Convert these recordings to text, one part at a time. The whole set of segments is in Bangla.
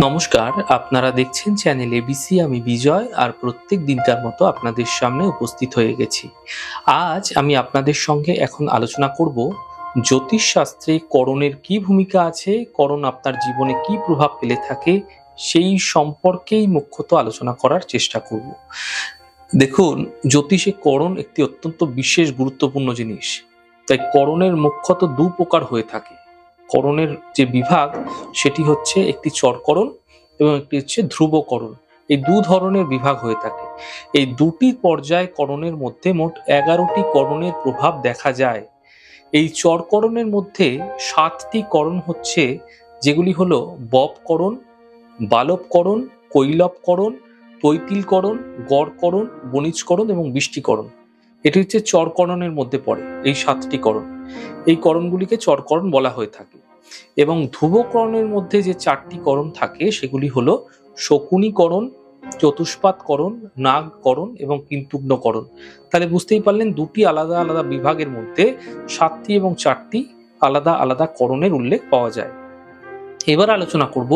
নমস্কার, আপনারা দেখছেন চ্যানেল এবিসি। আমি বিজয়, আর প্রত্যেক দিনকার মতো আপনাদের সামনে উপস্থিত হয়ে গেছি। আজ আমি আপনাদের সঙ্গে এখন আলোচনা করব জ্যোতিষশাস্ত্রে করণের কি ভূমিকা আছে, করণ আপনার জীবনে কি প্রভাব ফেলে থাকে সেই সম্পর্কেই মুখ্যত আলোচনা করার চেষ্টা করব। দেখুন, জ্যোতিষে করণ একটি অত্যন্ত বিশেষ গুরুত্বপূর্ণ জিনিস। তাই করণের মুখ্যত দু প্রকার হয়ে থাকে। করণের যে বিভাগ সেটি হচ্ছে একটি চরকরণ এবং একটি হচ্ছে ধ্রুবকরণ। এই দু ধরনের বিভাগ হয়ে থাকে। এই দুটি পর্যায় করণের মধ্যে মোট 11টি করণের প্রভাব দেখা যায়। এই চরকরণের মধ্যে 7টি করণ হচ্ছে, যেগুলি হলো বপকরণ, বালবকরণ, কৈলবকরণ, তৈতিলকরণ, গড়করণ, বণিজকরণ এবং বৃষ্টিকরণ। এটি হচ্ছে চরকরণের মধ্যে পড়ে এই 7টি করণ। এই করণগুলিকে চরকরণ বলা হয়ে থাকে। এবং ধ্রুবকরণের মধ্যে যে 4টি করণ থাকে সেগুলি হলো শকুনিকরণ, চতুষ্পাদকরণ, নাগকরণ এবং কিন্তুগ্নকরণ। তাহলে বুঝতেই পারলেন, দুটি আলাদা আলাদা বিভাগের মধ্যে 7টি এবং 4টি আলাদা আলাদা করণের উল্লেখ পাওয়া যায়। এবার আলোচনা করব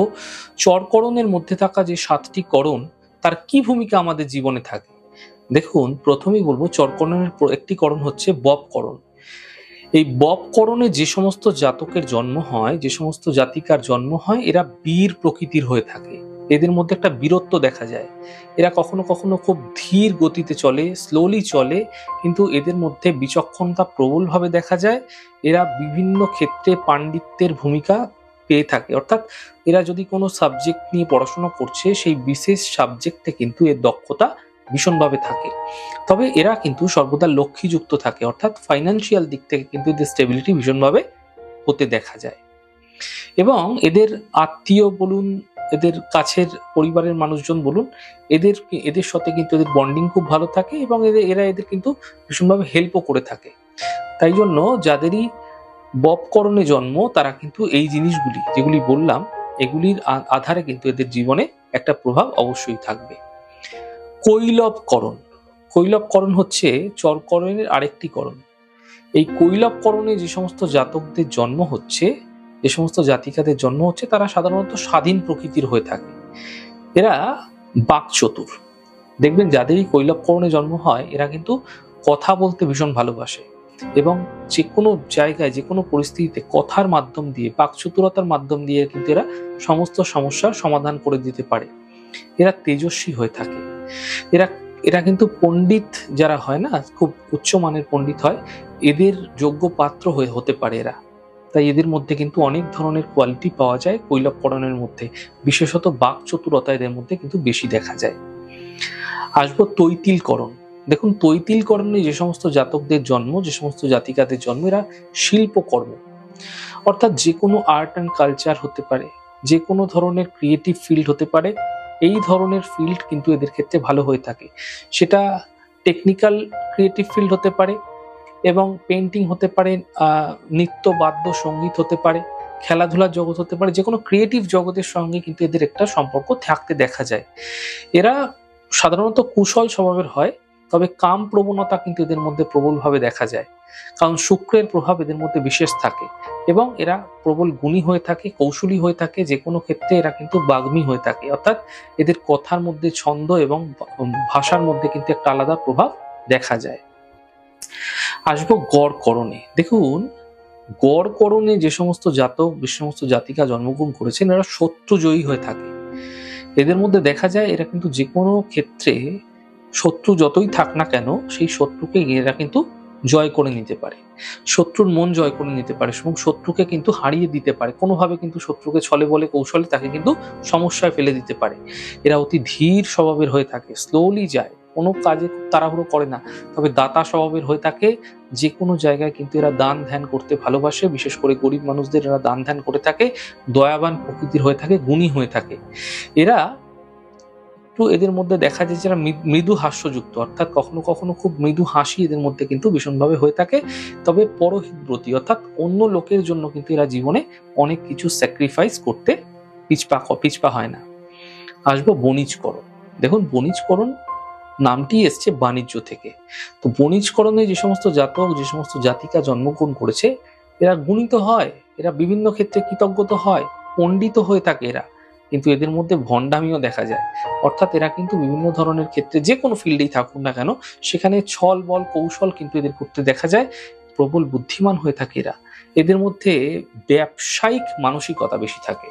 চরকরণের মধ্যে থাকা যে 7টি করণ, তার কি ভূমিকা আমাদের জীবনে থাকে। দেখুন, প্রথমেই বলবো চরকরণের একটি করণ হচ্ছে বপকরণ। এই বপকরণে যে সমস্ত জাতকের জন্ম হয়, যে সমস্ত জাতিকার জন্ম হয়, এরা বীর প্রকৃতির হয়ে থাকে। এদের মধ্যে একটা বীরত্ব দেখা যায়। এরা কখনো কখনো খুব ধীর গতিতে চলে, স্লোলি চলে, কিন্তু এদের মধ্যে বিচক্ষণতা প্রবলভাবে দেখা যায়। এরা বিভিন্ন ক্ষেত্রে পাণ্ডিত্যের ভূমিকা পেয়ে থাকে। অর্থাৎ এরা যদি কোনো সাবজেক্ট নিয়ে পড়াশোনা করছে, সেই বিশেষ সাবজেক্টে কিন্তু এর দক্ষতা ভীষণভাবে থাকে। তবে এরা কিন্তু সর্বদা লক্ষ্মীযুক্ত থাকে, অর্থাৎ ফাইন্যান্সিয়াল দিক থেকে কিন্তু এদের স্টেবিলিটি ভীষণভাবে হতে দেখা যায়। এবং এদের আত্মীয় বলুন, এদের কাছের পরিবারের মানুষজন বলুন, এদের সাথে কিন্তু এদের বন্ডিং খুব ভালো থাকে এবং এরা এদের কিন্তু ভীষণভাবে হেল্পও করে থাকে। তাই জন্য যাদেরই বপকরণে জন্ম, তারা কিন্তু এই জিনিসগুলি যেগুলি বললাম, এগুলির আধারে কিন্তু এদের জীবনে একটা প্রভাব অবশ্যই থাকবে। কৈলবকরণ। কৈলবকরণ হচ্ছে চরকরণের আরেকটি করণ। এই কৈলবকরণে যে সমস্ত জাতকদের জন্ম হচ্ছে, যে সমস্ত জাতিকাদের জন্ম হচ্ছে, তারা সাধারণত স্বাধীন প্রকৃতির হয়ে থাকে। এরা বাকচতুর। দেখবেন, যাদেরই কৈলবকরণে জন্ম হয়, এরা কিন্তু কথা বলতে ভীষণ ভালোবাসে এবং যে কোনো জায়গায়, যে কোনো পরিস্থিতিতে কথার মাধ্যম দিয়ে, বাকচতুরতার মাধ্যম দিয়ে কিন্তু এরা সমস্ত সমস্যার সমাধান করে দিতে পারে। এরা তেজস্বী হয়ে থাকে। এরা এরা কিন্তু পণ্ডিত যারা হয় না, খুব উচ্চমানের পণ্ডিত হয়, এদের যোগ্য পাত্র হয়ে হতে পারে এরা। তাই এদের মধ্যে কিন্তু অনেক ধরনের কোয়ালিটি পাওয়া যায় কৈলবকরণের মধ্যে। বিশেষত বাকচতুরতা এদের মধ্যে কিন্তু বেশি দেখা যায়। আসবো তৈতিলকরণ। দেখুন, তৈতিলকরণে যে সমস্ত জাতকদের জন্ম, যে সমস্ত জাতিকাদের জন্ম, এরা শিল্পকর্ম, অর্থাৎ যে কোনো আর্ট অ্যান্ড কালচার হতে পারে, যে কোনো ধরনের ক্রিয়েটিভ ফিল্ড হতে পারে। এই ধরনের ফিল্ড কিন্তু এদের ক্ষেত্রে ভালো হয়ে থাকে। সেটা টেকনিক্যাল ক্রিয়েটিভ ফিল্ড হতে পারে এবং পেন্টিং হতে পারে, নৃত্য, বাদ্য, সঙ্গীত হতে পারে, খেলাধুলার জগৎ হতে পারে। যে কোনো ক্রিয়েটিভ জগতের সঙ্গে কিন্তু এদের একটা সম্পর্ক থাকতে দেখা যায়। এরা সাধারণত কুশল স্বভাবের হয়, তবে কাম প্রবণতা কিন্তু এদের মধ্যে প্রবলভাবে দেখা যায়, কারণ শুক্রের প্রভাব এদের মধ্যে বিশেষ থাকে। এবং এরা প্রবল গুণী হয়ে থাকে, কৌশলী হয়ে থাকে। যে কোনো ক্ষেত্রে এরা কিন্তু বাগ্মী হয়ে থাকে, অর্থাৎ এদের কথার মধ্যে ছন্দ এবং ভাষার মধ্যে কিন্তু একটা আলাদা প্রভাব দেখা যায়। আসবো গড়করণে। দেখুন, গড়করণে যে সমস্ত জাতক, যে সমস্ত জাতিকা জন্মগ্রহণ করেছেন, এরা শত্রুজয়ী হয়ে থাকে। এদের মধ্যে দেখা যায় এরা কিন্তু যে কোনো ক্ষেত্রে শত্রু যতই থাক না কেন, সেই শত্রুকে এরা কিন্তু জয় করে নিতে পারে, শত্রুর মন জয় করে নিতে পারে এবং শত্রুকে কিন্তু হারিয়ে দিতে পারে। কোনোভাবে কিন্তু শত্রুকে ছলে বলে কৌশলে তাকে কিন্তু সমস্যায় ফেলে দিতে পারে। এরা অতি ধীর স্বভাবের হয়ে থাকে, স্লোলি যায়, কোনো কাজে খুব তাড়াহুড়ো করে না, তবে দাতা স্বভাবের হয়ে থাকে। যে কোনো জায়গায় কিন্তু এরা দান ধ্যান করতে ভালোবাসে, বিশেষ করে গরিব মানুষদের এরা দান ধ্যান করে থাকে। দয়াবান প্রকৃতির হয়ে থাকে, গুণী হয়ে থাকে। এরা একটু, এদের মধ্যে দেখা যায় যারা মৃদু হাস্যযুক্ত, অর্থাৎ কখনো কখনো খুব মৃদু হাসি এদের মধ্যে কিন্তু ভীষণভাবে হয়ে থাকে। তবে পরহিতব্রতী, অর্থাৎ অন্য লোকের জন্য কিন্তু এরা জীবনে অনেক কিছু স্যাক্রিফাইস করতে পিছপা হয় না। আসবো বণিজকরণ। দেখুন, বণিজকরণ নামটি এসছে বাণিজ্য থেকে। তো বণিজকরণে যে সমস্ত জাতক, যে সমস্ত জাতিকা জন্মগ্রহণ করেছে, এরা গুণিত হয়, এরা বিভিন্ন ক্ষেত্রে কৃতজ্ঞ হয়, পণ্ডিত হয়ে থাকে এরা। কিন্তু এদের মধ্যে ভণ্ডামিও দেখা যায়। অর্থাৎ এরা কিন্তু বিভিন্ন ধরনের ক্ষেত্রে যে কোনো ফিল্ডেই থাকুক না কেন সেখানে ছল বল কৌশল কিন্তু এদের করতে দেখা যায়। প্রবল বুদ্ধিমান হয়ে থাকে এরা। এদের মধ্যে ব্যবসায়িক মানসিকতা বেশি থাকে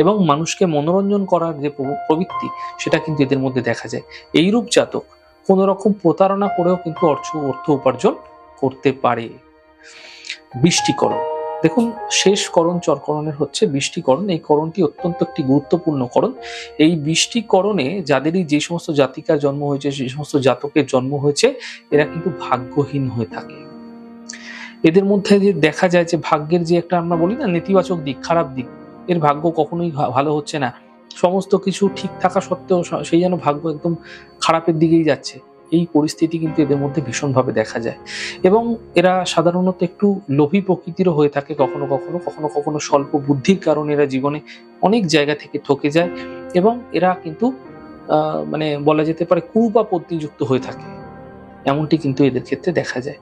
এবং মানুষকে মনোরঞ্জন করার যে প্রবৃত্তি সেটা কিন্তু এদের মধ্যে দেখা যায়। এইরূপ জাতক কোন রকম প্রতারণা করেও কিন্তু অর্থ উপার্জন করতে পারে। বৃষ্টিকরণ, দেখুন শেষ করণ চরকরণের হচ্ছে বৃষ্টিকরণ। এই করণটি অত্যন্ত একটি গুরুত্বপূর্ণ করণ। এই বৃষ্টিকরণে যাদেরই যে সমস্ত জাতিকার জন্ম হয়েছে, যে সমস্ত জাতকের জন্ম হয়েছে, এরা কিন্তু ভাগ্যহীন হয়ে থাকে। এদের মধ্যে যে দেখা যায় যে ভাগ্যের যে একটা আমরা বলি না নেতিবাচক দিক, খারাপ দিক, এর ভাগ্য কখনোই ভালো হচ্ছে না। সমস্ত কিছু ঠিক থাকা সত্ত্বেও সেই যেন ভাগ্য একদম খারাপের দিকেই যাচ্ছে। এই পরিস্থিতি কিন্তু এদের মধ্যে ভীষণভাবে দেখা যায় এবং এরা সাধারণত একটু লোভী প্রকৃতিরও হয়ে থাকে। কখনো কখনো কখনো কখনো স্বল্প বুদ্ধির কারণে এরা জীবনে অনেক জায়গা থেকে ঠকে যায় এবং এরা কিন্তু মানে বলা যেতে পারে কুরূপাপত্তিযুক্ত হয়ে থাকে, এমনটি কিন্তু এদের ক্ষেত্রে দেখা যায়।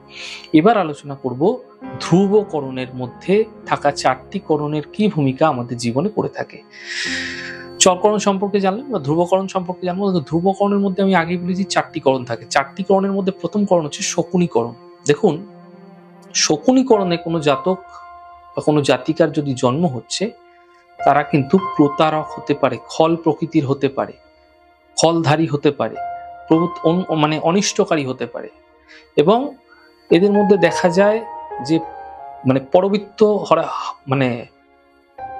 এবার আলোচনা করব ধ্রুবকরণের মধ্যে থাকা 4টি করণের কি ভূমিকা আমাদের জীবনে করে থাকে। চরকরণ সম্পর্কে জানলাম বা ধ্রুবকরণ সম্পর্কে জানবো। ধ্রুবকরণের মধ্যে আমি আগেই বলেছি 4টি করণ থাকে। 4টি করণের মধ্যে প্রথম করণ হচ্ছে শকুনীকরণ। দেখুন, শকুনীকরণে কোনো জাতক বা কোনো জাতিকার যদি জন্ম হচ্ছে, তারা কিন্তু প্রতারক হতে পারে, খল প্রকৃতির হতে পারে, খলধারী হতে পারে, মানে অনিষ্টকারী হতে পারে এবং এদের মধ্যে দেখা যায় যে মানে পরবৃত্ত মানে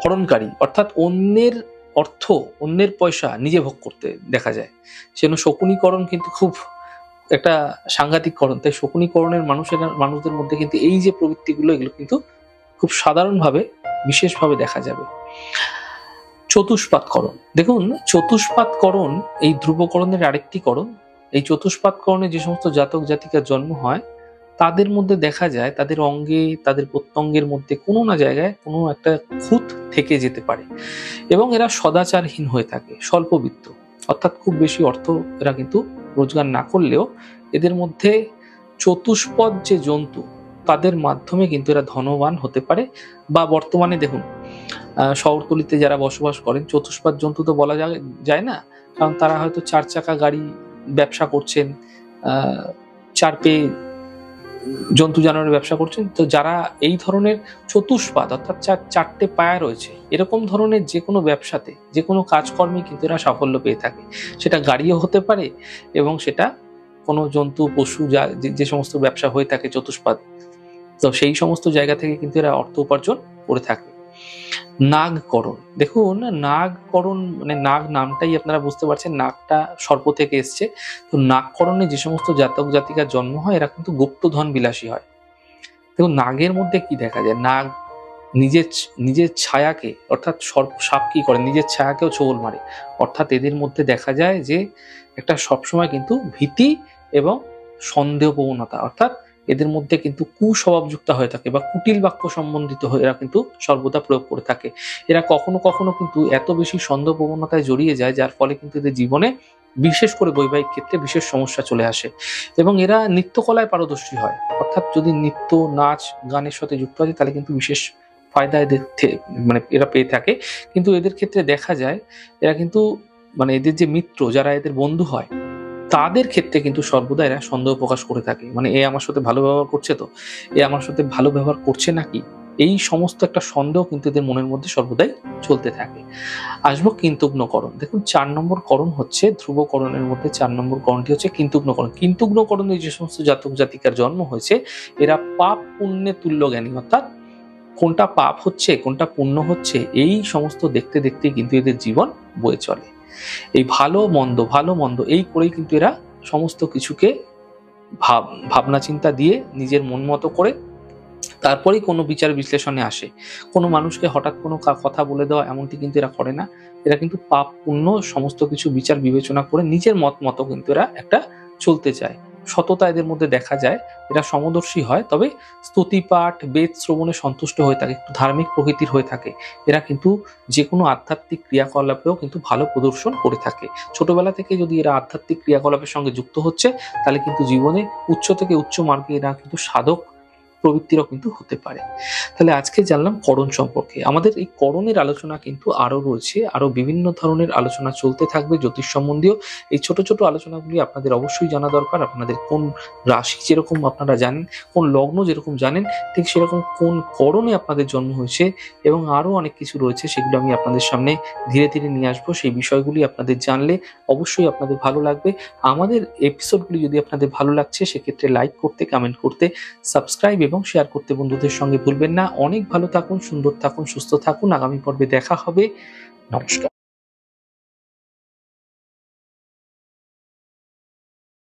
হরণকারী, অর্থাৎ অন্যের অর্থ, অন্যের পয়সা নিজে ভোগ করতে দেখা যায়। সেজন্য শকুনীকরণ কিন্তু খুব একটা সাংঘাতিক করণ। তাই শকুনীকরণের মানুষদের মধ্যে কিন্তু এই যে প্রবৃত্তিগুলো, এগুলো কিন্তু খুব সাধারণভাবে বিশেষভাবে দেখা যাবে। চতুষ্পাতকরণ, দেখুন চতুষ্পাতকরণ এই ধ্রুবকরণের আরেকটি করণ। এই চতুষ্পাতকরণে যে সমস্ত জাতক জাতিকার জন্ম হয়, তাদের মধ্যে দেখা যায় তাদের অঙ্গে, তাদের প্রত্যঙ্গের মধ্যে কোনো না জায়গায় কোনো একটা খুঁত থেকে যেতে পারে এবং এরা সদাচারহীন হয়ে থাকে, স্বল্পবিত্ত, অর্থাৎ খুব বেশি অর্থ এরা কিন্তু রোজগার না করলেও এদের মধ্যে চতুষ্পদ যে জন্তু, তাদের মাধ্যমে কিন্তু এরা ধনবান হতে পারে। বা বর্তমানে দেখুন শহরতলিতে যারা বসবাস করেন, চতুষ্পদ জন্তু তো বলা যায় না, কারণ তারা হয়তো 4 চাকা গাড়ি ব্যবসা করছেন, 4 পেয়ে জন্তু জানোয়ারের ব্যবসা করছেন। তো যারা এই ধরনের চতুষ্পাদ অর্থাৎ 4টে পায়া রয়েছে, এরকম ধরনের যে কোনো ব্যবসাতে, যে কোনো কাজকর্মে কিন্তু এরা সাফল্য পেয়ে থাকে। সেটা গাড়িও হতে পারে এবং সেটা কোনো জন্তু পশু যে সমস্ত ব্যবসা হয়ে থাকে চতুষ্পাদ, তো সেই সমস্ত জায়গা থেকে কিন্তু এরা অর্থ উপার্জন করে থাকে। নাগকরণ, দেখুন নাগকরণ মানে নাগ নামটাই আপনারা বুঝতে পারছেন, নাগটা সর্প থেকে এসছে। তো নাগকরণে যে সমস্ত জাতক জাতিকার জন্ম হয়, এরা কিন্তু গুপ্তধন বিলাসী হয়। দেখুন নাগের মধ্যে কি দেখা যায়, নাগ নিজের ছায়াকে, অর্থাৎ সাপ কি করে, নিজের ছায়াকেও ছোবল মারে। অর্থাৎ এদের মধ্যে দেখা যায় যে একটা সবসময় কিন্তু ভীতি এবং সন্দেহ প্রবণতা, অর্থাৎ এদের মধ্যে কিন্তু কুস্বভাবযুক্ত হয়ে থাকে বা কুটিল বাক্য সম্বন্ধিত হয়ে এরা কিন্তু সর্বদা প্রয়োগ করে থাকে। এরা কখনো কখনো কিন্তু এত বেশি সন্দেহ প্রবণতায় জড়িয়ে যায়, যার ফলে কিন্তু এদের জীবনে বিশেষ করে বৈবাহিক ক্ষেত্রে বিশেষ সমস্যা চলে আসে এবং এরা নৃত্যকলায় পারদর্শী হয়। অর্থাৎ যদি নৃত্য, নাচ, গানের সাথে যুক্ত আছে, তাহলে কিন্তু বিশেষ ফায়দা এদের মানে এরা পেয়ে থাকে। কিন্তু এদের ক্ষেত্রে দেখা যায় এরা কিন্তু মানে এদের যে মিত্র, যারা এদের বন্ধু হয়, তাদের ক্ষেত্রে কিন্তু সর্বদা এরা সন্দেহ প্রকাশ করে থাকে। মানে এ আমার সাথে ভালো ব্যবহার করছে, তো এ আমার সাথে ভালো ব্যবহার করছে নাকি, এই সমস্ত একটা সন্দেহ কিন্তু এদের মনের মধ্যে সর্বদাই চলতে থাকে। আসবো কিন্তুগ্নকরণ। দেখুন 4 নম্বর করণ হচ্ছে ধ্রুবকরণের মধ্যে 4 নম্বর করণটি হচ্ছে কিন্তুগ্নকরণ। কিন্তুগ্নকরণে যে সমস্ত জাতক জাতিকার জন্ম হয়েছে, এরা পাপ পুণ্যে তুল্য জ্ঞানী, অর্থাৎ কোনটা পাপ হচ্ছে কোনটা পুণ্য হচ্ছে এই সমস্ত দেখতে দেখতে কিন্তু এদের জীবন বয়ে চলে। এই ভালো মন্দ এই করেই কিন্তু এরা সমস্ত কিছুকে ভাবনা চিন্তা দিয়ে নিজের মন মতো করে তারপরেই কোনো বিচার বিশ্লেষণে আসে। কোনো মানুষকে হঠাৎ কোনো কথা বলে দেওয়া এমনটি কিন্তু এরা করে না। এরা কিন্তু পাপ পুণ্য সমস্ত কিছু বিচার বিবেচনা করে নিজের মত মতো কিন্তু এরা একটা চলতে চায়। সততা এদের মধ্যে দেখা যায়। এরা সমদর্শী হয়, তবে স্তুতিপাঠ, বেদ শ্রবণে সন্তুষ্ট হয়ে থাকে, একটু ধার্মিক প্রকৃতির হয়ে থাকে। এরা কিন্তু যে কোনো আধ্যাত্মিক ক্রিয়াকলাপেও কিন্তু ভালো প্রদর্শন করে থাকে। ছোটবেলা থেকে যদি এরা আধ্যাত্মিক ক্রিয়াকলাপের সঙ্গে যুক্ত হচ্ছে, তাহলে কিন্তু জীবনে উচ্চ থেকে উচ্চ মার্গে এরা কিন্তু সাধক প্রবৃত্তিরও কিন্তু হতে পারে। তাহলে আজকে জানলাম করণ সম্পর্কে। আমাদের এই করণের আলোচনা কিন্তু আরো রয়েছে। আরো বিভিন্ন ধরনের আলোচনা চলতে থাকবে জ্যোতিষ সম্বন্ধীয়। এই ছোট, ছোট আলোচনাগুলি আপনাদের অবশ্যই জানা দরকার। আপনাদের কোন রাশি যেরকম আপনারা জানেন, কোন লগ্ন যেরকম জানেন, ঠিক সেরকম কোন করণে আপনাদের জন্ম হয়েছে এবং আরো অনেক কিছু রয়েছে, সেগুলো আমি আপনাদের সামনে ধীরে, ধীরে নিয়ে আসবো। সেই বিষয়গুলি আপনাদের জানলে অবশ্যই আপনাদের ভালো লাগবে। আমাদের এপিসোডগুলি যদি আপনাদের ভালো লাগছে সেক্ষেত্রে লাইক করতে, কমেন্ট করতে, সাবস্ক্রাইব এবং শেয়ার করতে বন্ধুদের সঙ্গে ভুলবেন না। অনেক ভালো থাকুন, সুন্দর থাকুন, সুস্থ থাকুন। আগামী পর্বে দেখা হবে। নমস্কার।